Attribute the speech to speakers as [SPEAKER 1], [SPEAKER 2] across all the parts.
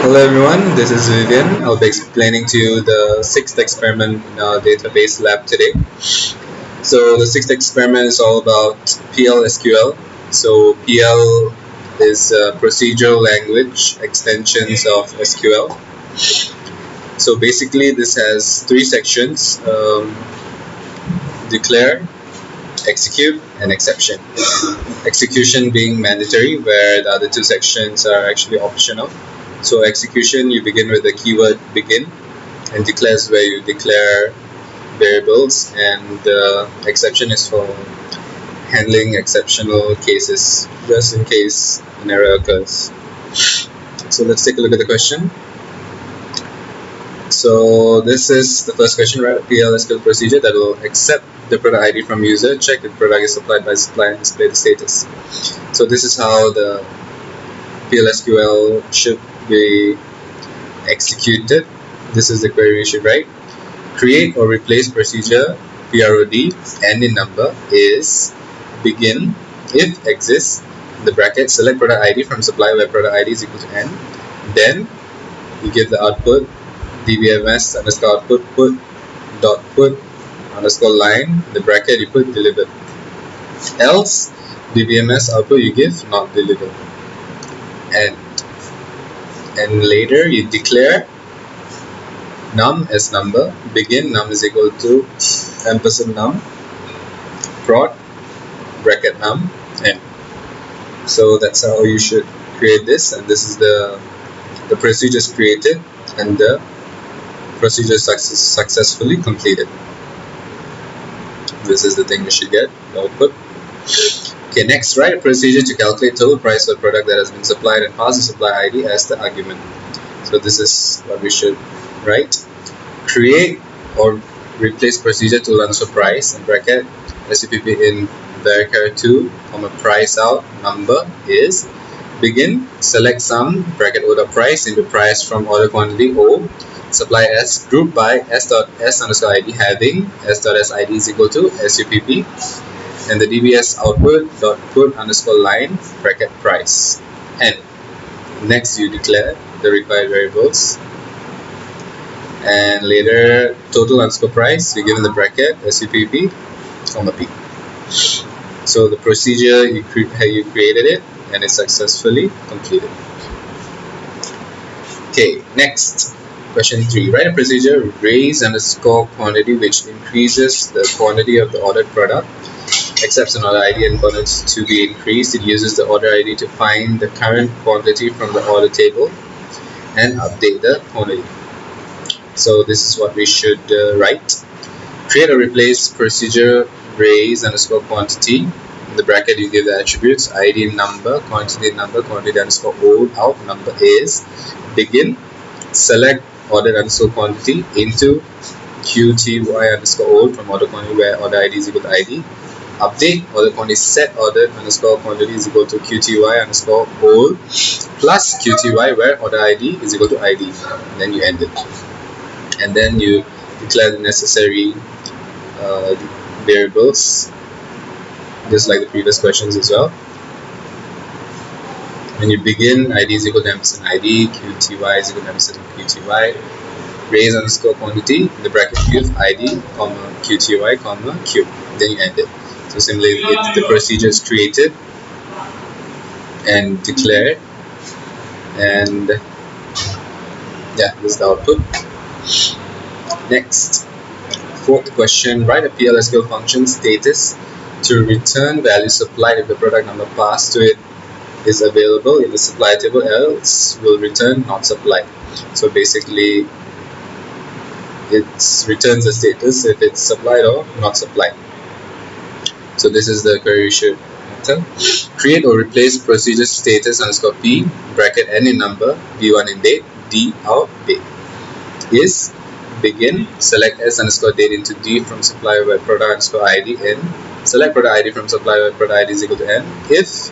[SPEAKER 1] Hello everyone, this is Vivian. I'll be explaining to you the sixth experiment in our database lab today. So the sixth experiment is all about PLSQL. So PL is procedural language extensions of SQL. So basically this has three sections: declare, execute, and exception. Execution being mandatory, where the other two sections are actually optional. So execution, you begin with the keyword begin, and declares where you declare variables, and exception is for handling exceptional cases, just in case an error occurs. So let's take a look at the question. So this is the first question, right? A PLSQL procedure that will accept the product ID from user, check if the product is supplied by supplier, and display the status. So this is how the PLSQL should be executed. This is the query we should write. Create or replace procedure PROD end in number is begin if exists in the bracket select product ID from supplier where product ID is equal to n. Then you give the output dbms underscore output put dot put underscore line, in the bracket you put delivered. Else dbms output you give not delivered. And later you declare num as number, begin num is equal to ampersand num, prod bracket num, and so that's how you should create this. And this is the procedures created and the procedure successfully completed. This is the thing you should get, the output. Okay, next, write a procedure to calculate total price of a product that has been supplied and pass the supply ID as the argument. So this is what we should write. Create or replace procedure to answer price, in bracket SUPP in varchar 2, price out number is begin select sum bracket o dot price into price from order quantity O, supply S group by s dot s underscore ID having s dot s ID is equal to SUPP, and the DBS output dot put underscore line bracket price. And next you declare the required variables, and later total underscore price you give in the bracket SUPP comma P. So the procedure you created it and it's successfully completed. Okay, next question 3. Write a procedure raise underscore quantity which increases the quantity of the ordered product, accepts an order ID and quantity to be increased. It uses the order ID to find the current quantity from the order table and update the quantity. So this is what we should write. Create or replace procedure raise underscore quantity. In the bracket you give the attributes ID number, quantity underscore old out number is begin select ordered underscore quantity into QTY underscore old from order quantity where order ID is equal to ID. Update order quantity set ordered underscore quantity is equal to QTY underscore old plus QTY where order ID is equal to ID. And then you end it. And then you declare the necessary variables, just like the previous questions as well. When you begin, ID is equal to ampersand ID, QTY is equal to ampersand QTY, raise underscore quantity, in the bracket give ID, comma, QTY, comma, Q. Then you end it. So similarly, the procedure is created and declared, and yeah, this is the output. Next, fourth question, write a PLSQL function status to return value supplied if the product number passed to it is available in the supply table, else will return not supplied. So basically it returns the status if it's supplied or not supplied. So this is the query you should enter. Create or replace procedure status underscore P bracket n in number, B1 in date, D out date is begin select S underscore date into D from supplier where product underscore ID in select product ID from supplier where product ID is equal to N. If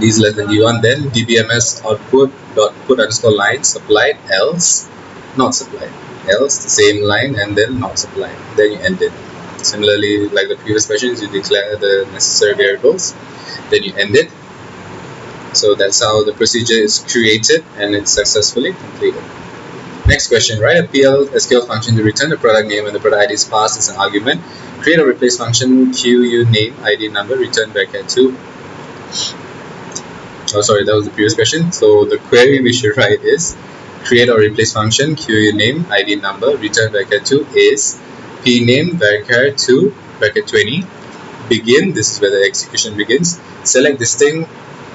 [SPEAKER 1] D is less than D1, then DBMS output dot put underscore line supplied, else not supplied, else the same line and then not supplied. Then you end it. Similarly, like the previous questions, you declare the necessary variables, then you end it. So that's how the procedure is created and it's successfully completed. Next question, write a PLSQL function to return the product name when the product ID is passed as an argument. Create or replace function QU name ID number return bracket 2. Oh, sorry, that was the previous question. So the query we should write is create or replace function QU name ID number return bracket 2 is pname varchar 2 bracket 20 begin. This is where the execution begins. Select this thing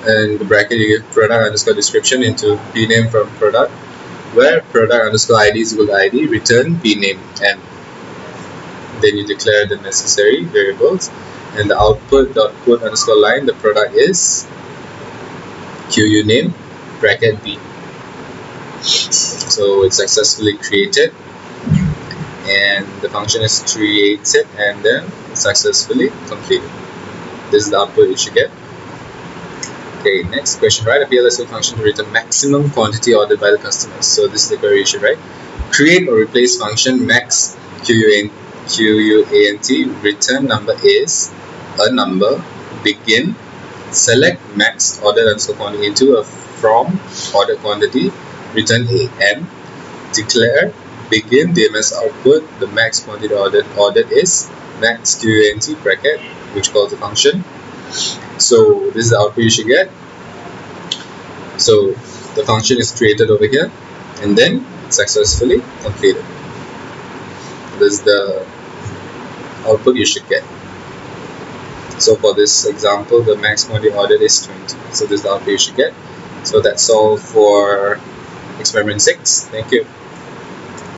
[SPEAKER 1] and the bracket you give product underscore description into pname from product, where product underscore ID is equal to ID, return pname, and then you declare the necessary variables, and the output dot put underscore line, the product is QU name bracket B. So it's successfully created and the function is created and then successfully completed. This is the output you should get. Okay, next question, write a PLSQL function to return maximum quantity ordered by the customers. So this is the query you should write. Create or replace function max QUANT return number is a number begin select max ordered underscore quantity into a from ordered quantity return a and declare begin DMS output the max quantity ordered is max QUANT bracket which calls the function. So this is the output you should get. So the function is created over here and then successfully completed. This is the output you should get. So for this example, the max quantity ordered is 20. So this is the output you should get. So that's all for experiment 6. Thank you.